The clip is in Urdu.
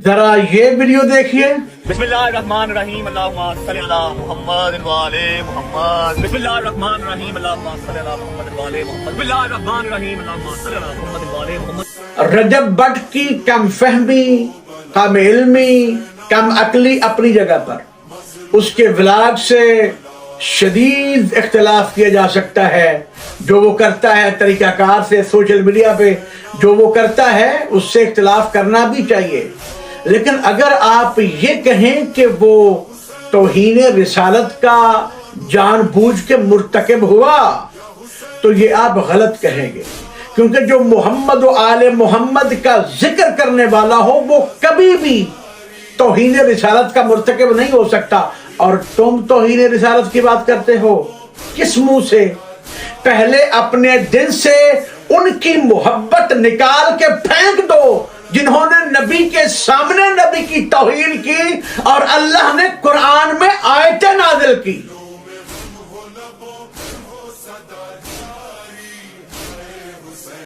ذرا یہ ویڈیو دیکھیے۔ بسم اللہ الرحمن الرحیم اللہم صلی علی محمد وعلی محمد۔ بسم اللہ الرحمن الرحیم اللہم صلی علی محمد وعلی محمد۔ بسم اللہ الرحمن الرحیم اللہم صلی علی محمد وعلی محمد۔ رجب بٹ کی کم فہمی، کم علمی، کم عقلی اپنی جگہ پر، اس کے ولاگ سے شدید اختلاف کیا جا سکتا ہے۔ جو وہ کرتا ہے طریقہ کار سے، سوشل میڈیا پہ جو وہ کرتا ہے اس سے اختلاف کرنا بھی چاہیے، لیکن اگر آپ یہ کہیں کہ وہ توہین رسالت کا جان بوجھ کے مرتکب ہوا تو یہ آپ غلط کہیں گے، کیونکہ جو محمد و آل محمد کا ذکر کرنے والا ہو وہ کبھی بھی توہین رسالت کا مرتکب نہیں ہو سکتا۔ اور تم توہین رسالت کی بات کرتے ہو کس منہ سے؟ پہلے اپنے دل سے ان کی محبت نکال کے پھینک دو جنہوں نے نبی کے سامنے نبی کی توہین کی اور اللہ نے قرآن میں آیتیں نازل کی۔